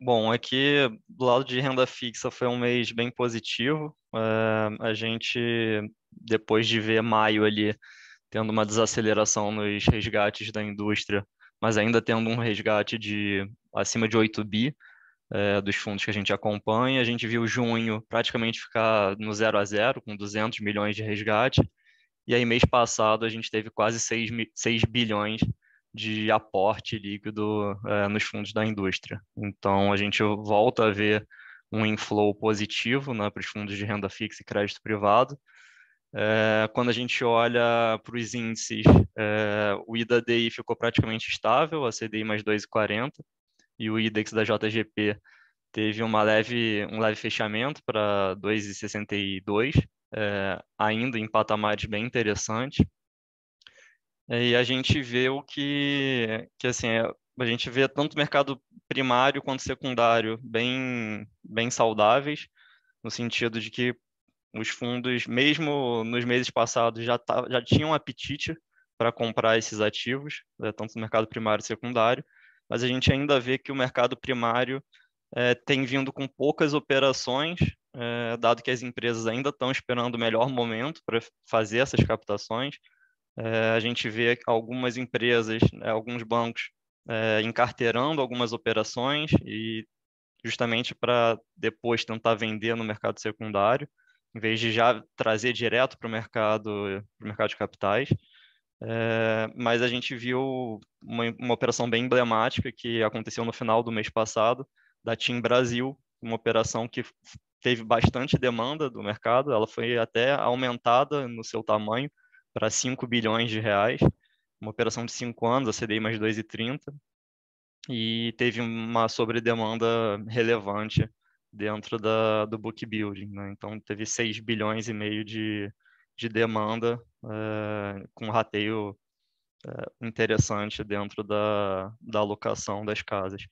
Bom, aqui do lado de renda fixa foi um mês bem positivo. A gente, depois de ver maio ali tendo uma desaceleração nos resgates da indústria, mas ainda tendo um resgate de acima de 8 bi, dos fundos que a gente acompanha, a gente viu junho praticamente ficar no 0 a 0 com 200 milhões de resgate. E aí, mês passado, a gente teve quase 6 bilhões de aporte líquido, nos fundos da indústria. Então, a gente volta a ver um inflow positivo, né, para os fundos de renda fixa e crédito privado. Quando a gente olha para os índices, o IDA-DI ficou praticamente estável, a CDI mais 2,40, e o IDEX da JGP teve um leve fechamento para 2,62, ainda em patamares bem interessantes. E a gente vê que assim, a gente vê tanto o mercado primário quanto secundário bem saudáveis, no sentido de que os fundos, mesmo nos meses passados, já tinham um apetite para comprar esses ativos, tanto no mercado primário e secundário, mas a gente ainda vê que o mercado primário tem vindo com poucas operações, dado que as empresas ainda estão esperando o melhor momento para fazer essas captações. A gente vê algumas empresas, alguns bancos encarteirando algumas operações e justamente para depois tentar vender no mercado secundário, em vez de já trazer direto para o mercado de capitais. Mas a gente viu uma operação bem emblemática que aconteceu no final do mês passado, da TIM Brasil, uma operação que teve bastante demanda do mercado, ela foi até aumentada no seu tamanho para 5 bilhões de reais, uma operação de 5 anos, a CDI mais 2,30, e teve uma sobredemanda relevante dentro do book building, né? Então teve 6 bilhões e meio de demanda, com rateio interessante dentro da alocação das casas.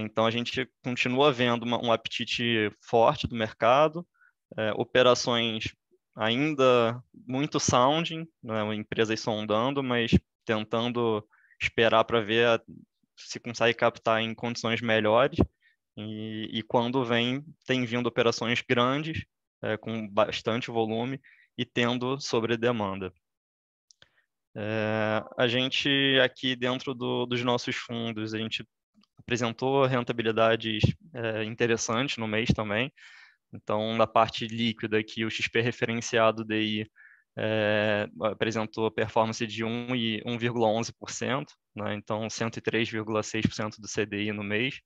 Então a gente continua vendo um apetite forte do mercado, operações ainda muito sounding, né, empresas sondando, mas tentando esperar para ver se consegue captar em condições melhores. E quando vem, tem vindo operações grandes, com bastante volume e tendo sobredemanda. A gente aqui dentro dos nossos fundos, a gente apresentou rentabilidades interessantes no mês também. Então, na parte líquida aqui, o XP referenciado DI apresentou performance de 1,11%, né? Então 103,6% do CDI no mês.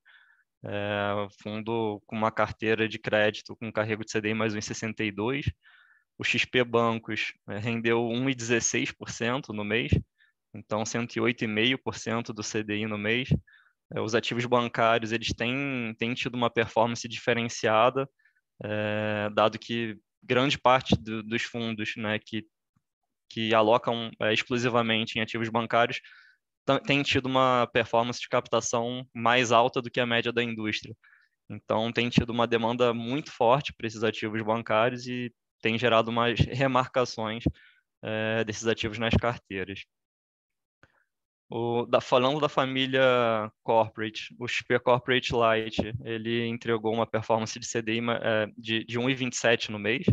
Fundo com uma carteira de crédito com carrego de CDI mais 1,62. O XP Bancos rendeu 1,16% no mês, então 108,5% do CDI no mês. Os ativos bancários eles têm tido uma performance diferenciada, dado que grande parte dos fundos, né, que alocam exclusivamente em ativos bancários tem tido uma performance de captação mais alta do que a média da indústria. Então, tem tido uma demanda muito forte para esses ativos bancários e tem gerado umas remarcações desses ativos nas carteiras. Falando da família Corporate, o XP Corporate Lite, ele entregou uma performance de CDI de 1,27 no mês,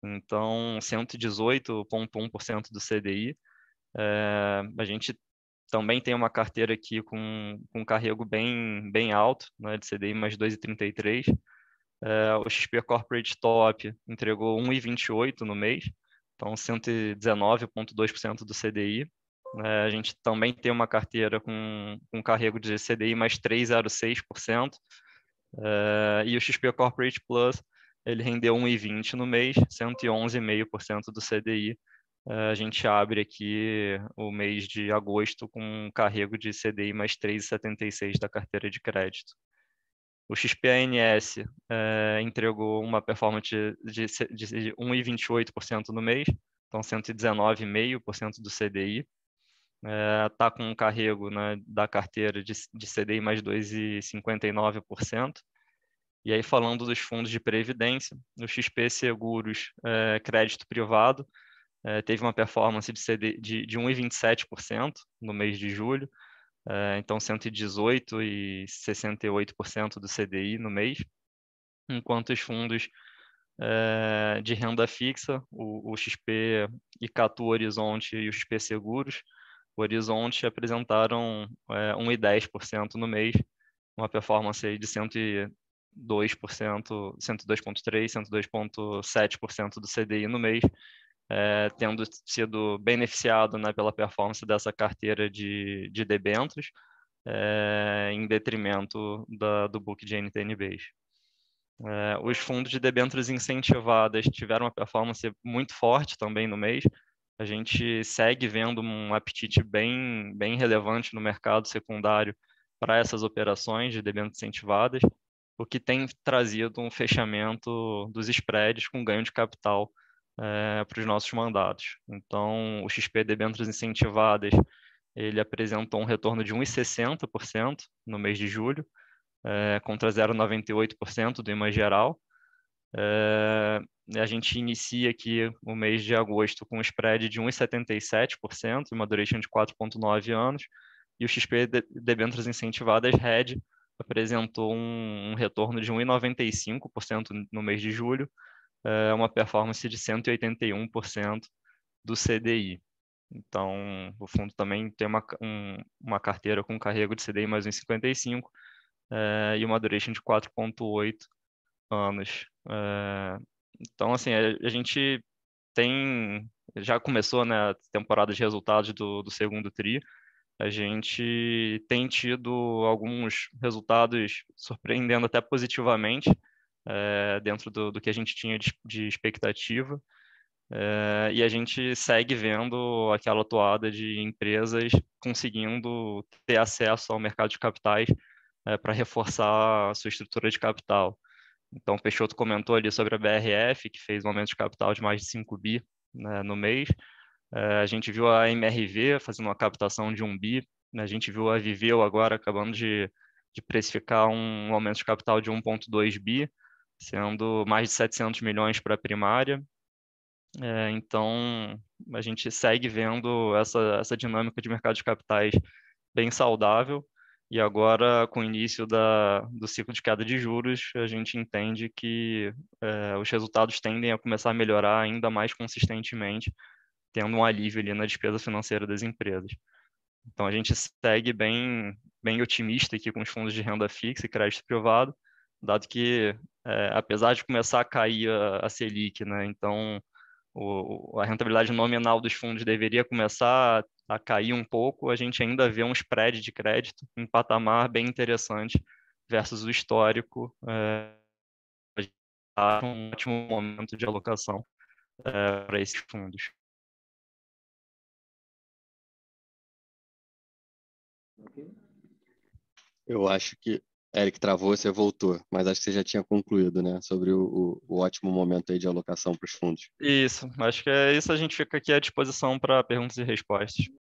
então 118,1% do CDI. A gente também tem uma carteira aqui com um carrego bem alto, né, de CDI mais 2,33. O XP Corporate Top entregou 1,28 no mês, então 119,2% do CDI. A gente também tem uma carteira com carrego de CDI mais 3,06%. E o XP Corporate Plus, ele rendeu 1,20 no mês, 111,5% do CDI. A gente abre aqui o mês de agosto com um carrego de CDI mais 3,76 da carteira de crédito. O XPANS entregou uma performance de 1,28% no mês, então 119,5% do CDI. Está com um carrego, né, da carteira de CDI mais 2,59%. E aí, falando dos fundos de previdência, o XP Seguros Crédito Privado teve uma performance de 1,27% no mês de julho. então 118% e 68% do CDI no mês, enquanto os fundos de renda fixa, o XP Icatu Horizonte e o XP Seguros, o Horizonte apresentaram 1,10% no mês, uma performance aí de 102%, 102,3%, 102,7% do CDI no mês, tendo sido beneficiado, né, pela performance dessa carteira de debêntures, em detrimento do book de NTN-Bs. Os fundos de debêntures incentivadas tiveram uma performance muito forte também no mês. A gente segue vendo um apetite bem relevante no mercado secundário para essas operações de debêntures incentivadas, o que tem trazido um fechamento dos spreads com ganho de capital para os nossos mandatos. Então, o XP debêntures incentivadas, ele apresentou um retorno de 1,60% no mês de julho, contra 0,98% do IMA geral. A gente inicia aqui o mês de agosto com um spread de 1,77%, uma duration de 4,9 anos, e o XP debêntures incentivadas RED apresentou um retorno de 1,95% no mês de julho, uma performance de 181% do CDI. Então, o fundo também tem uma carteira com carrego de CDI mais 1,55 e uma duration de 4,8 anos. Então, assim, a gente já começou, né, a temporada de resultados do segundo TRI. A gente tem tido alguns resultados surpreendendo até positivamente, dentro do que a gente tinha de expectativa. E a gente segue vendo aquela toada de empresas conseguindo ter acesso ao mercado de capitais para reforçar a sua estrutura de capital. Então, o Peixoto comentou ali sobre a BRF, que fez um aumento de capital de mais de 5 bi, né, no mês. A gente viu a MRV fazendo uma captação de 1 bi. Né, a gente viu a Viveu agora acabando de precificar um aumento de capital de 1,2 bi, sendo mais de 700 milhões para a primária. Então, a gente segue vendo essa dinâmica de mercado de capitais bem saudável. E agora, com o início do ciclo de queda de juros, a gente entende que os resultados tendem a começar a melhorar ainda mais consistentemente, tendo um alívio ali na despesa financeira das empresas. Então, a gente segue bem otimista aqui com os fundos de renda fixa e crédito privado, dado que, apesar de começar a cair a Selic, né, então a rentabilidade nominal dos fundos deveria começar a cair um pouco, a gente ainda vê um spread de crédito em patamar bem interessante versus o histórico, um ótimo momento de alocação para esses fundos. Eu acho que Eric travou, você voltou, mas acho que você já tinha concluído, né, sobre o ótimo momento aí de alocação para os fundos. Isso, acho que é isso. A gente fica aqui à disposição para perguntas e respostas.